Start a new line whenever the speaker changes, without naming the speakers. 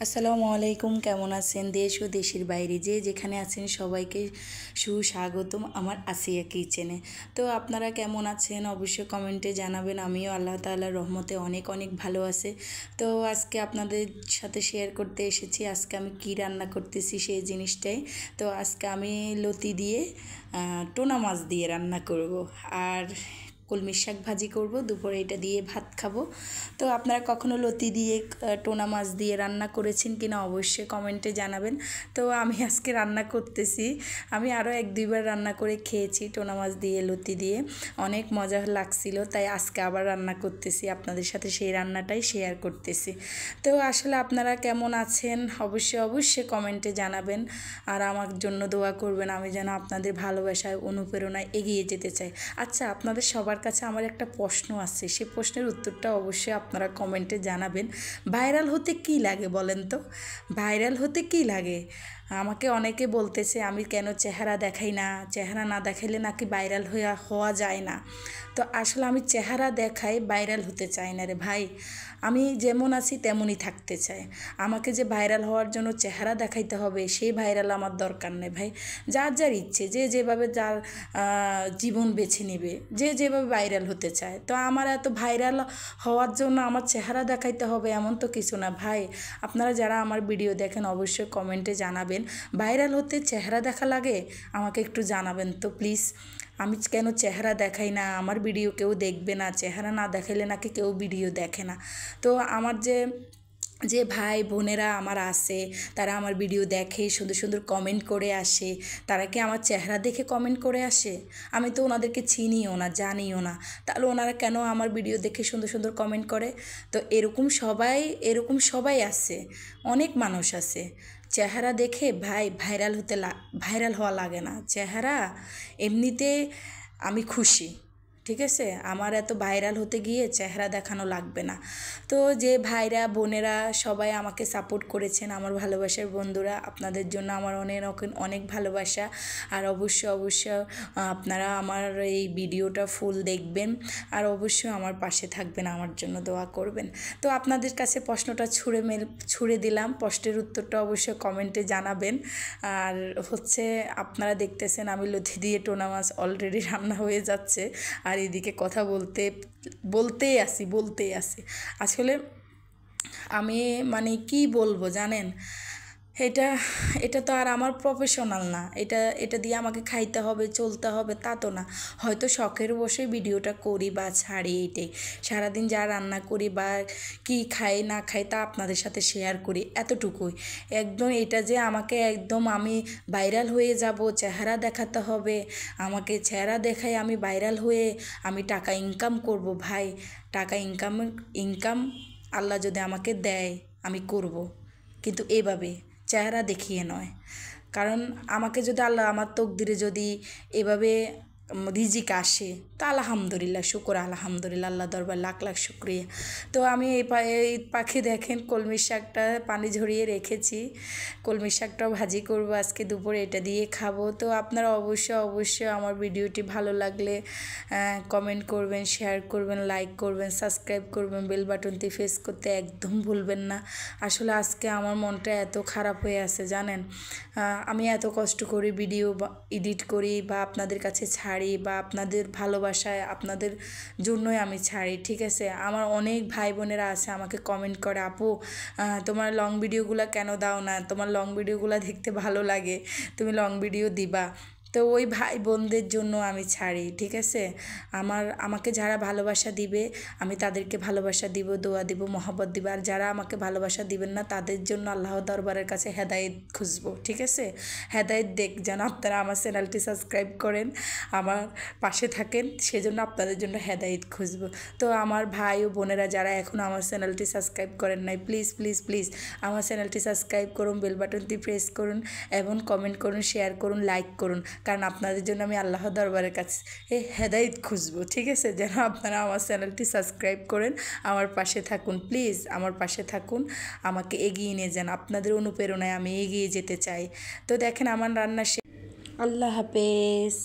আসসালামু আলাইকুম, কেমন আছেন? দেশ ও দেশের বাইরে যে যেখানে আছেন সবাইকে সুস্বাগতম আমার আসিয়া কিচেনে। তো আপনারা কেমন আছেন অবশ্যই কমেন্টে জানাবেন। আমিও আল্লাহ তাআলার রহমতে অনেক অনেক ভালো আছে। তো আজকে আপনাদের সাথে শেয়ার করতে এসেছি আজকে আমি কি রান্না করতেছি সেই জিনিসটাই। তো আজকে আমি লতি দিয়ে টোনা মাছ দিয়ে রান্না করব আর কলমি শাক ভাজি করব, দুপুরে এটা দিয়ে ভাত খাবো। তো আপনারা কখনো লতি দিয়ে টোনা মাছ দিয়ে রান্না করেছেন কিনা অবশ্যই কমেন্টে জানাবেন। তো আমি আজকে রান্না করতেছি, আমি আরও এক দুইবার রান্না করে খেয়েছি টোনা মাছ দিয়ে লতি দিয়ে, অনেক মজা লাগছিল, তাই আজকে আবার রান্না করতেছি, আপনাদের সাথে সেই রান্নাটাই শেয়ার করতেছি। তো আসলে আপনারা কেমন আছেন অবশ্যই অবশ্যই কমেন্টে জানাবেন আর আমার জন্য দোয়া করবেন, আমি যেন আপনাদের ভালোবাসায় অনুপ্রেরণায় এগিয়ে যেতে চাই। আচ্ছা, আপনাদের সবার কাছে আমার একটা প্রশ্ন আছে, সেই প্রশ্নের উত্তরটা অবশ্যই আপনারা কমেন্টে জানাবেন। ভাইরাল হতে কি লাগে বলেন তো? ভাইরাল হতে কি লাগে? আমাকে অনেকে বলতেছে আমি কেন চেহারা দেখাই না, চেহারা না দেখাইলে নাকি ভাইরাল হওয়া যায় না। তো আসলে আমি চেহারা দেখাই ভাইরাল হতে চাই না রে ভাই, আমি যেমন আছি তেমনই থাকতে চাই। আমাকে যে ভাইরাল হওয়ার জন্য চেহারা দেখাইতে হবে সেই ভাইরাল আমার দরকার নেই ভাই। যার যার ইচ্ছে, যে যেভাবে যার জীবন বেছে নেবে, যে যেভাবে ভাইরাল হতে চায়। তো আমার এত ভাইরাল হওয়ার জন্য আমার চেহারা দেখাইতে হবে এমন তো কিছু না ভাই। আপনারা যারা আমার ভিডিও দেখেন অবশ্যই কমেন্টে জানাবেন, ভাইরাল হতে চেহারা দেখা লাগে? আমাকে একটু জানাবেন তো প্লিজ। আমি কেন চেহারা দেখাই না, আমার ভিডিও কেউ দেখবে না, চেহারা না দেখাইলে নাকি কেউ ভিডিও দেখে না। তো আমার যে যে ভাই বোনেরা আমার আছে, তারা আমার ভিডিও দেখে, সুন্দর সুন্দর কমেন্ট করে আসে, তারা কি আমার চেহারা দেখে কমেন্ট করে আসে? আমি তো ওনাদেরকে চিনিও না, জানিও না, তাহলে ওনারা কেন আমার ভিডিও দেখে সুন্দর সুন্দর কমেন্ট করে? তো এরকম সবাই আছে, অনেক মানুষ আছে। চেহারা দেখে ভাই ভাইরাল হওয়া লাগে না। চেহারা এমনিতে আমি খুশি, ঠিক আছে? আমার এত ভাইরাল হতে গিয়ে চেহারা দেখানো লাগবে না। তো যে ভাইরা বোনেরা সবাই আমাকে সাপোর্ট করেছেন, আমার ভালোবাসার বন্ধুরা, আপনাদের জন্য আমার অনেক অনেক ভালোবাসা। আর অবশ্যই আপনারা আমার এই ভিডিওটা ফুল দেখবেন আর অবশ্যই আমার পাশে থাকবেন, আমার জন্য দোয়া করবেন। তো আপনাদের কাছে প্রশ্নটা ছুড়ে দিলাম, প্রশ্নের উত্তরটা অবশ্যই কমেন্টে জানাবেন। আর আপনারা দেখতেছেন আমি লতি দিয়ে টোনা মাছ অলরেডি রান্না হয়ে যাচ্ছে আর এদিকে কথা বলতেই আসি। আসলে আমি মানে কি বলবো জানেন, এটা এটা তো আর আমার প্রফেশনাল না, এটা দিয়ে আমাকে খাইতে হবে চলতে হবে তা তো না। হয়তো শখের বসে ভিডিওটা করি বা ছাড়ি, এইটাই। সারাদিন যা রান্না করি বা কি খাই না খাই তা আপনাদের সাথে শেয়ার করি, এতটুকুই। একদম এটা যে আমাকে একদম আমি ভাইরাল হয়ে যাব, চেহারা দেখাতে হবে, আমাকে চেহারা দেখাই আমি ভাইরাল হয়ে আমি টাকা ইনকাম করব, ভাই টাকা ইনকাম আল্লাহ যদি আমাকে দেয় আমি করব, কিন্তু এভাবে চেহারা দেখিয়ে নয়। কারণ আমাকে যদি আল্লাহ আমার তকদিরে যদি এভাবে রিজিক আসে তো আলহামদুলিল্লাহ, শুকর আলহামদুলিল্লাহ, আল্লাহ দরবার লাখ লাখ শুক্রিয়া। তো আমি এই পাখি দেখেন কলমি শাকটা পানি ঝরিয়ে রেখেছি, কলমি শাকটাও ভাজি করব আজকে দুপুরে, এটা দিয়ে খাবো। তো আপনারা অবশ্যই আমার ভিডিওটি ভালো লাগলে কমেন্ট করবেন, শেয়ার করবেন, লাইক করবেন, সাবস্ক্রাইব করবেন, বেল বাটনটি প্রেস করতে একদম ভুলবেন না। আসলে আজকে আমার মনটা এত খারাপ হয়ে আছে জানেন, আমি এত কষ্ট করি ভিডিও এডিট করি বা আপনাদের কাছে ছাড়ি বা আপনাদের ভালোবাসায় আপনাদের জন্যই আমি ছাড়ি, ঠিক আছে? আমার অনেক ভাই বোনেরা আছে আমাকে কমেন্ট করে, আপু তোমার লং ভিডিওগুলো কেন দাও না, তোমার লং ভিডিওগুলো দেখতে ভালো লাগে, তুমি লং ভিডিও দিবা। তো ওই ভাই বোনদের জন্য আমি ছাড়ি, ঠিক আছে? আমাকে যারা ভালোবাসা দিবে আমি তাদেরকে ভালোবাসা দিব, দোয়া দিব, মহব্বত দিব। আর যারা আমাকে ভালোবাসা দিবেন না তাদের জন্য আল্লাহ দরবারের কাছে হেদায়েত খুঁজবো, ঠিক আছে? হেদায়েত যেন আপনারা আমার চ্যানেলটি সাবস্ক্রাইব করেন, আমার পাশে থাকেন, সেজন্য আপনাদের জন্য হেদায়েত খুঁজবো। তো আমার ভাই ও বোনেরা যারা এখনও আমার চ্যানেলটি সাবস্ক্রাইব করেন নাই, প্লিজ আমার চ্যানেলটি সাবস্ক্রাইব করুন, বেল বাটনটি প্রেস করুন এবং কমেন্ট করুন, শেয়ার করুন, লাইক করুন। কারণ আপনাদের জন্য আমি আল্লাহ দরবারের কাছে হেদায়েত খুঁজবো, ঠিক আছে? যেন আপনারা আমার চ্যানেলটি সাবস্ক্রাইব করেন, আমার পাশে থাকুন, প্লিজ আমার পাশে থাকুন, আমাকে এগিয়ে নিয়ে যান, আপনাদের অনুপ্রেরণায় আমি এগিয়ে যেতে চাই। তো দেখেন আমার রান্না আল্লাহ হাফেজ।